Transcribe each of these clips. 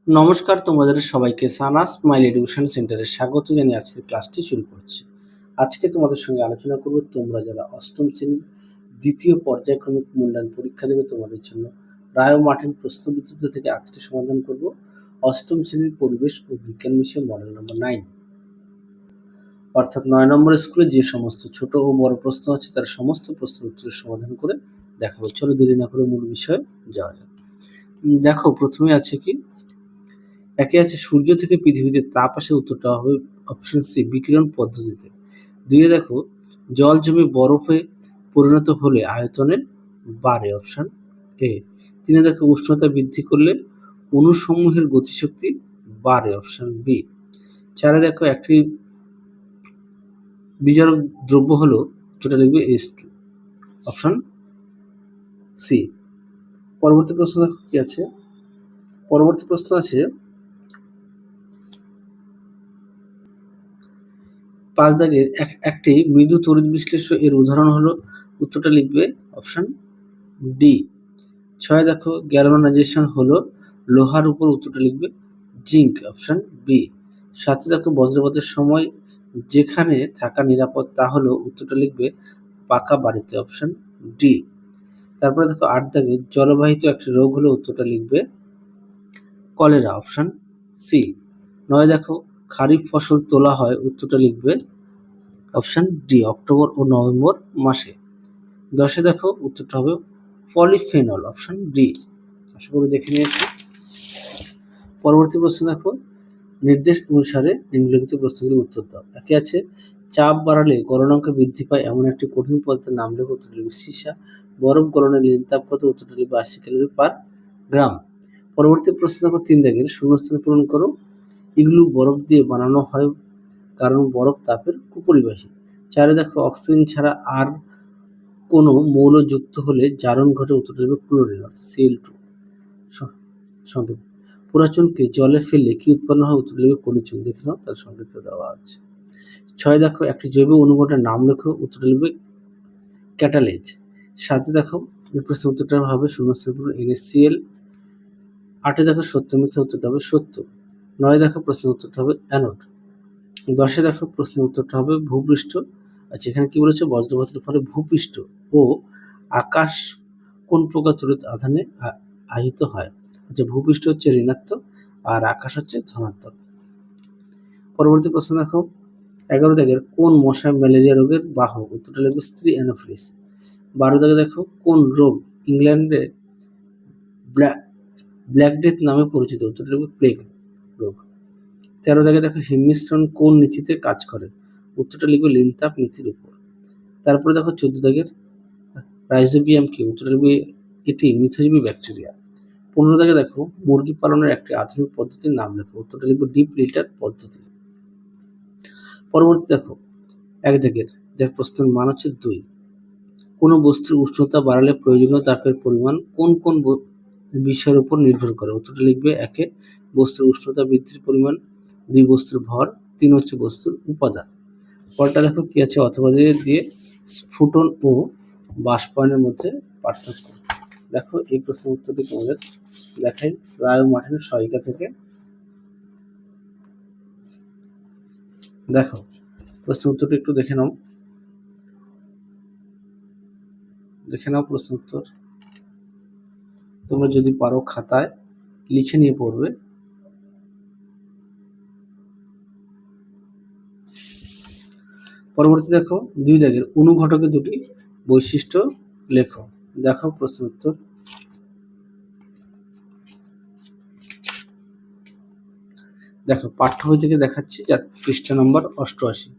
নমস্কার, তোমাদের সবাইকে সানা স্মাইল এডুকেশন সেন্টারে স্বাগত জানিয়ে আজকের ক্লাসটি শুরু করছি। আজকে তোমাদের সঙ্গে আলোচনা করব তোমরা যারা অষ্টম শ্রেণীর দ্বিতীয় পর্যায়ক্রমিক মূল্যায়ন পরীক্ষা দেবে তোমাদের জন্য রায় ও মার্টিন প্রশ্নবিচিত্র থেকে আজকে সমাধান করব অষ্টম শ্রেণীর পরিবেশ ও বিজ্ঞান বিষয়ে মডেল নম্বর 9, অর্থাৎ 9 নম্বর স্কুলে যে সমস্ত ছোট ও বড় প্রশ্ন আছে তার সমস্ত প্রশ্নের উত্তরের সমাধান করে দেখাবো। চলো দেরি না করে মূল বিষয়ে যাওয়া যাক। দেখো, প্রথমে আছে কি, একে আছে সূর্য থেকে পৃথিবীতে তাপ আসে, উত্তরটা হবে অপশন সি বিকিরণ পদ্ধতিতে। দুইয়ে দেখো, জল জমে বরফে পরিণত হলে আয়তনে বাড়ে, অপশন এ। তিনে দেখো, উষ্ণতা বৃদ্ধি করলে অণুসমূহের গতিশক্তি বাড়ে, অপশন বি। চারে দেখো, একটি বিজারক দ্রব্য হলো, যেটা লিখবে H2, অপশন সি। পরবর্তী প্রশ্ন দেখো কি আছে। পরবর্তী প্রশ্ন আছে 5 দাগের একটি মৃদু তড়িৎ বিশ্লেষ্য এর উদাহরণ হলো, উত্তরটা লিখবে অপশন ডি। 6 দেখো, গ্যালভানাইজেশন হলো লোহার উপর, উত্তরটা লিখবে জিঙ্ক, অপশন বি। 7 দেখো, বজ্রপাতের সময় যেখানে থাকা নিরাপদ তা হলো, উত্তরটা লিখবে পাকা বাড়িতে, অপশন ডি। তারপরে দেখো 8 দাগে জলবাহিত একটি রোগ হলো, উত্তরটা লিখবে কলেরা, অপশন সি। 9 দেখো, খারিফ ফসল তোলা হয়, উত্তরটা লিখবে অপশন ডি অক্টোবর ও নভেম্বর মাসে। 10 দেখো, উত্তরটা হবে পলিফেনল, অপশন ডি। আশা করি দেখে নিয়েছি। পরবর্তী প্রশ্ন দেখো, নির্দেশ অনুসারে নিম্নলিখিত প্রশ্নগুলির উত্তর দাও। একে আছে চাপ বাড়ালে গলনাঙ্ক বৃদ্ধি পায় এমন একটি কঠিন পদার্থের নাম লেখো, উত্তরটা লিখবে সীসা। বরফ গলনে লীন তাপ কত, উত্তরটা লিখবে 80 ক্যালোরি পার গ্রাম। পরবর্তী প্রশ্ন দেখো 3 দাগের শূন্যস্থান পূরণ করো। এগুলো বরফ দিয়ে বানানো হয় কারণ বরফ তাপের কুপরিবাহী। 4 দেখো, অক্সিজেন ছাড়া আর কোনো মৌল যুক্ত হলে জারণ ঘটে, উত্তরটা লিখবে ক্লোরিন, অর্থাৎ Cl2 সংকেত। পুরাচুনকে জলে ফেললে কি উৎপন্ন হয়, উত্তর লিখবে খনিজ চুন। দেখে নাও, তার সংকেত দেওয়া আছে। 6 দেখো, একটি জৈব অনুঘটনার নাম লেখো, উত্তরটা লিখবে ক্যাটালেজ। 7 দেখো, এই প্রশ্নের উত্তরটা হবে শূন্যস্থান পূরণ NaCl। 8 দেখো, সত্য মিথ্যা, উত্তরটা হবে সত্য। 9 দেখো, প্রশ্নের উত্তরটা হবে অ্যানোড। 10 দেখো, প্রশ্নের উত্তরটা হবে ভূপৃষ্ঠ। আচ্ছা, এখানে কি বলেছে, বজ্রপাতের ফলে ভূপৃষ্ঠ ও আকাশ কোন প্রকার তড়িৎ আধানে আহিত হয়। আচ্ছা, ভূপৃষ্ঠ হচ্ছে ঋণাত্মক আর আকাশ হচ্ছে ধনাত্মক। পরবর্তী প্রশ্ন দেখো, 11 দাগের কোন মশা ম্যালেরিয়া রোগের বাহক, উত্তরটা লিখবে স্ত্রী অ্যানোফিলিস। 12 দাগে দেখো, কোন রোগ ইংল্যান্ডে ব্ল্যাক ডেথ নামে পরিচিত, উত্তরটা লিখবে প্লেগ রোগ। 13 দাগে দেখো, হিমমিশ্রণ কোন নীতিতে কাজ করে, উত্তরটা লিখবে লিনতাপ নীতির উপর। তারপরে দেখো 14 দাগের রাইজোবিয়াম কি, উত্তরটা লিখবে এটি মিথজীবী ব্যাকটেরিয়া। 15 দাগে দেখো, মুরগি পালনের একটি আধুনিক পদ্ধতির নাম লেখো, উত্তরটা লিখবে ডিপ লিটার পদ্ধতি। পরবর্তী দেখো 1 দাগের, যার প্রশ্নের মান হচ্ছে 2, কোনো বস্তুর উষ্ণতা বাড়ালে প্রয়োজনীয় তাপের পরিমাণ কোন কোন বিষয়ের উপর নির্ভর করে, উত্তরটা লিখবে 1 বস্তুর উষ্ণতা বৃদ্ধির পরিমাণ, 2 বস্তুর ভর, 3 হচ্ছে বস্তুর উপাদান। পরটা দেখো কি আছে, অথবা দিয়ে স্ফুটন ও বাষ্পায়নের মধ্যে পার্থক্য। দেখো, এই প্রশ্নের উত্তরটি তোমাদের দেখাই রায় ও মার্টিনের সহায়িকা থেকে। দেখো, প্রশ্ন উত্তরটি একটু দেখে নাও প্রশ্ন উত্তর। তোমরা যদি পারো খাতায় লিখে নিয়ে পড়বে। পরবর্তী দেখো 2 দাগের অনুঘটকের দুটি বৈশিষ্ট্য লেখো। দেখো প্রশ্ন উত্তর। দেখো, পাঠ্য বই থেকে দেখাচ্ছি, যা পৃষ্ঠা নম্বর 88।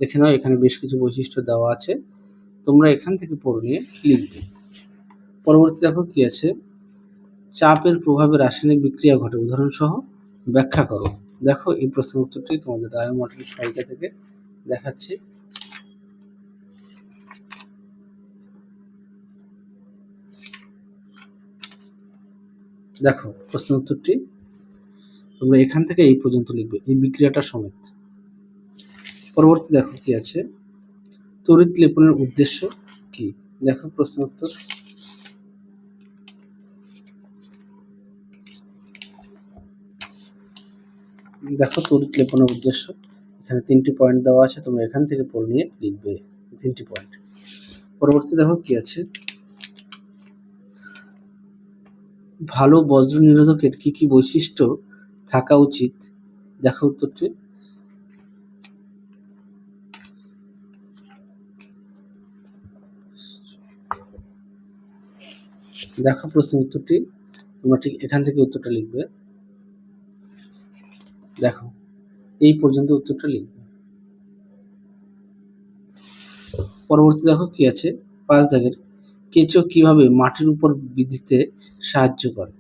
দেখে নাও, এখানে বেশ কিছু বৈশিষ্ট্য দেওয়া আছে, তোমরা এখান থেকে পড়ে নিয়ে লিখবে। পরবর্তী দেখো কি আছে, চাপের প্রভাবে রাসায়নিক বিক্রিয়া ঘটে, উদাহরণ সহ ব্যাখ্যা করো। দেখো, এই প্রশ্নের উত্তরটি তোমাদের রায় ও মার্টিনের সহায়িকা থেকে দেখাচ্ছি। দেখো, প্রশ্ন উত্তরটি তোমরা এখান থেকে এই পর্যন্ত লিখবে, এই বিক্রিয়াটা সমেত। পরবর্তী দেখো কি আছে, তড়িৎ লেপনের উদ্দেশ্য কি। দেখো প্রশ্ন উত্তর। দেখো তড়িৎ লেপনের উদ্দেশ্য, এখানে 3টি পয়েন্ট দেওয়া আছে, তোমরা এখান থেকে পড়ে নিয়ে লিখবে 3টি পয়েন্ট। পরবর্তী দেখো কি আছে, ভালো বজ্র নিরোধকের কি কি বৈশিষ্ট্য থাকা উচিত? দেখো উত্তরটি, দেখো প্রশ্নের উত্তরটি, তোমরা ঠিক এখান থেকে উত্তরটা লিখবে। দেখো এই পর্যন্ত উত্তরটা লিখবে। পরবর্তী দেখো কি আছে, 5 দাগের, কেঁচো কিভাবে মাটির উপর বৃদ্ধিতে সাহায্য করে?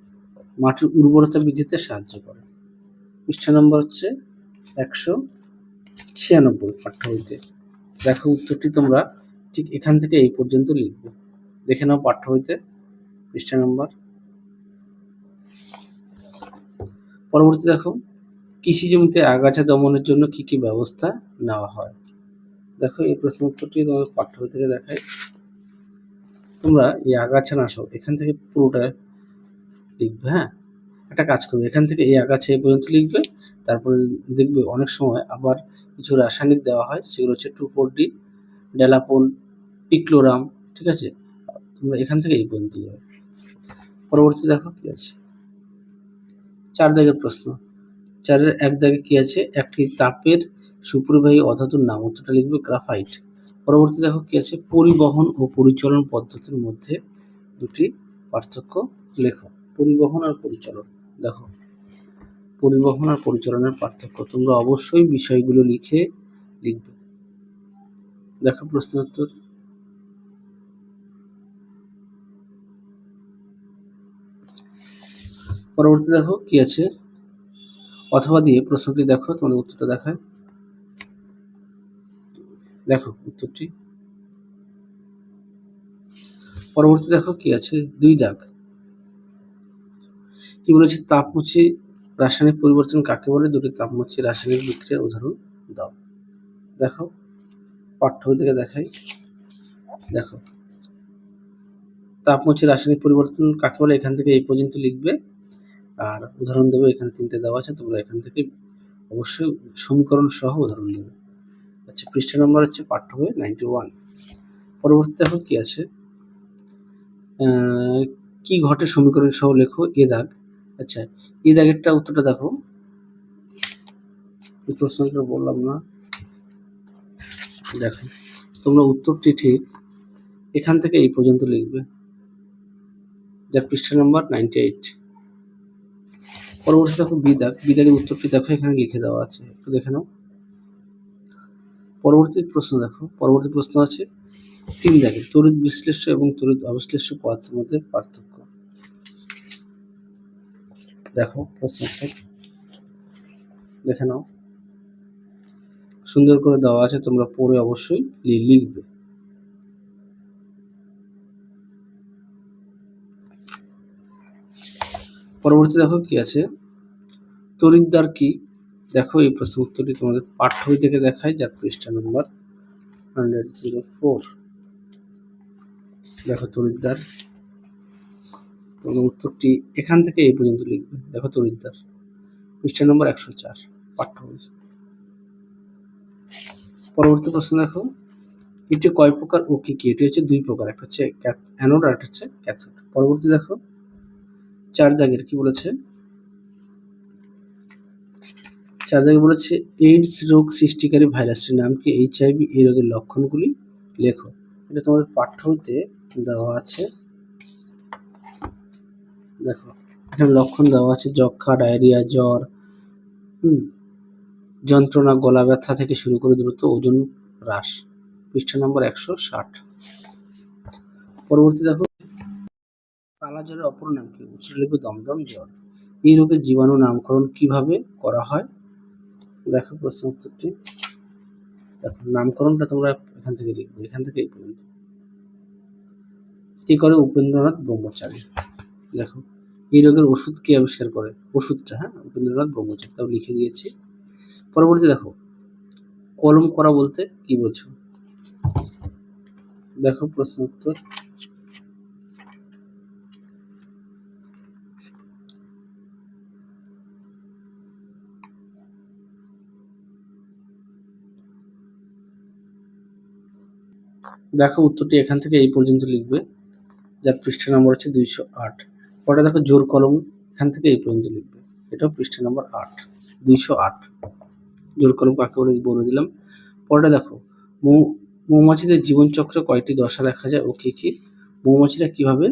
মাটির উর্বরতা বৃদ্ধিতে সাহায্য করে। পৃষ্ঠা নম্বর হচ্ছে 196 পাঠ্য বইতে। দেখো উত্তরটি তোমরা ঠিক এখান থেকে এই পর্যন্ত লিখবে। দেখে নাও পাঠ্য বইতে পৃষ্ঠা নম্বর। পরবর্তী দেখো, কৃষি জমিতে আগাছা দমনের জন্য কি কি ব্যবস্থা নেওয়া হয়? দেখো এই প্রশ্ন উত্তরটি তোমাদের পাঠ্য বই থেকে দেখায়। তোমরা এই আগাছা নাশক এখান থেকে পুরোটা লিখবে। হ্যাঁ, একটা কাজ করবে, এখান থেকে এই আগাছা এই পর্যন্ত লিখবে, তারপরে দেখবে অনেক সময় আবার কিছু রাসায়নিক দেওয়া হয়, সেগুলো হচ্ছে 2,4-D, ডেলাপোন, পিক্লোরাম, ঠিক আছে? তোমরা এখান থেকে এই পর্যন্ত লিখবে। পরবর্তী দেখো কি আছে, 4 দাগের প্রশ্ন, 4-এর 1 দাগে কি আছে, একটি তাপের সুপরিবাহী অধাতুর নাম, উত্তরটা লিখবে গ্রাফাইট। পরবর্তী দেখো কি আছে, পরিবহন ও পরিচালন পদ্ধতির মধ্যে দুটি পার্থক্য লেখো। পরিবহন আর পরিচালন, দেখো পরিবহন আর পরিচালনের পার্থক্য তোমরা অবশ্যই বিষয়গুলো লিখে লিখবে। দেখো প্রশ্ন উত্তর, পরবর্তী দেখো কি আছে, অথবা দিয়ে প্রশ্নটি দেখো, তোমাদের উত্তরটা দেখায়। দেখো উত্তরটি, পরবর্তী দেখো কি আছে, 2 দাগ, কি বলেছে, তাপমুচি রাসায়নিক পরিবর্তন কাকে বলে? দুটি তাপমুচি রাসায়নিক বিক্রিয়ার উদাহরণ দাও। দেখো পাঠ্য বই থেকে দেখাই। দেখো তাপমুচি রাসায়নিক পরিবর্তন কাকে বলে, এখান থেকে এই পর্যন্ত লিখবে, আর উদাহরণ দেবে, এখানে 3টে দেওয়া আছে, তোমরা এখান থেকে অবশ্যই সমীকরণ সহ উদাহরণ দেবে। আচ্ছা, পৃষ্ঠা নম্বর হচ্ছে পাঠ্য বই 91। পরবর্তী দেখো কি আছে, কি ঘটে সমীকরণ সহ লেখো, এ দাগ। আচ্ছা, এই দাগেরটা উত্তরটা দেখো, এই প্রশ্নটা বললাম না। দেখো তোমরা উত্তরটি ঠিক এখান থেকে এই পর্যন্ত লিখবে, যার পৃষ্ঠা নম্বর 98। পরবর্তী দেখো বি দাগ, বি দাগের উত্তরটি দেখো এখানে লিখে দেওয়া আছে, একটু দেখে নাও। পরবর্তী প্রশ্ন দেখো, পরবর্তী প্রশ্ন আছে 3 দাগে, তড়িৎ বিশ্লেষ্য এবং তড়িৎ অবিশ্লেষ্য পদার্থের মধ্যে পার্থক্য। দেখো প্রশ্নটা দেখে নাও, সুন্দর করে দেওয়া আছে, তোমরা পড়ে অবশ্যই লিখবে। পরবর্তী দেখো কি আছে, তড়িৎদ্বার কি? দেখো এই প্রশ্ন উত্তরটি তোমাদের পাঠ্য বই থেকে দেখায়, যার পৃষ্ঠা নম্বর 104। দেখো তড়িৎদ্বার, তোমরা উত্তরটি এখান থেকে এই পর্যন্ত লিখবে। দেখো তড়িৎদ্বার, পৃষ্ঠা নম্বর 104 পাঠ্য বই। পরবর্তী প্রশ্ন দেখো, এটি কয় প্রকার ও কি কি? এটি হচ্ছে 2 প্রকার, একটা হচ্ছে অ্যানোড আর একটা হচ্ছে ক্যাথোড। পরবর্তী দেখো 4 দাগের কি বলেছে, 4 দাগে বলেছে এইডস রোগ সৃষ্টিকারী ভাইরাসটির নাম কি? HIV। এই রোগের লক্ষণগুলি লেখো। এটা তোমাদের পাঠ্য বইতে দেওয়া আছে। দেখো এখানে লক্ষণ দেওয়া আছে, যক্ষা, ডায়রিয়া, জ্বর, যন্ত্রণা, গলা ব্যথা থেকে শুরু করে দ্রুত ওজন হ্রাস। পৃষ্ঠা নম্বর 160। পরবর্তী দেখো, কালা জ্বরের অপর নাম কি? উত্তর লিখবে দমদম জ্বর। এই রোগের জীবাণু নামকরণ কিভাবে করা হয়? দেখো প্রশ্ন উত্তরটি, দেখো নামকরণটা তোমরা এখান থেকে লিখবে, এখান থেকে এই পর্যন্ত। কি করে? উপেন্দ্রনাথ ব্রহ্মচারী। দেখো এই রোগের ওষুধ কে আবিষ্কার করে? ওষুধটা, হ্যাঁ, উপেন্দ্রনাথ ব্রহ্মচারী, তাও লিখে দিয়েছি। পরবর্তী দেখো, কলম করা বলতে কি বোঝো? দেখো প্রশ্ন উত্তর, দেখো উত্তরটি এখান থেকে এই পর্যন্ত লিখবে, যার পৃষ্ঠা নম্বর হচ্ছে 208। পরে দেখো জোর কলম এখান থেকে এই পর্যন্ত লিখবে, এটাও পৃষ্ঠা নম্বর 8, 208। জোর কলম কাকে বলে দিলাম। পরে দেখো মৌমাছিদের জীবনচক্রে কয়টি দশা দেখা যায় ও কি কি? মৌমাছিরা কিভাবে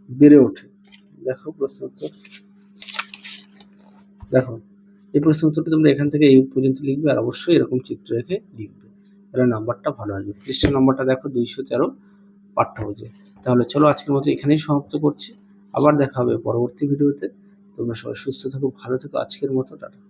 বেড়ে ওঠে? দেখো প্রশ্ন উত্তর। দেখো এই প্রশ্ন উত্তরটি তোমরা এখান থেকে এই পর্যন্ত লিখবে, আর অবশ্যই এরকম চিত্র রেখে লিখবে, তাহলে নাম্বারটা ভালো আসবে। পৃষ্ঠা নম্বরটা দেখো 213 পাঠ্য বইয়ে। তাহলে চলো আজকের মতো এখানেই সমাপ্ত করছি, আবার দেখা হবে পরবর্তী ভিডিওতে। তোমরা সবাই সুস্থ থাকো, ভালো থেকো, আজকের মতো টাটা।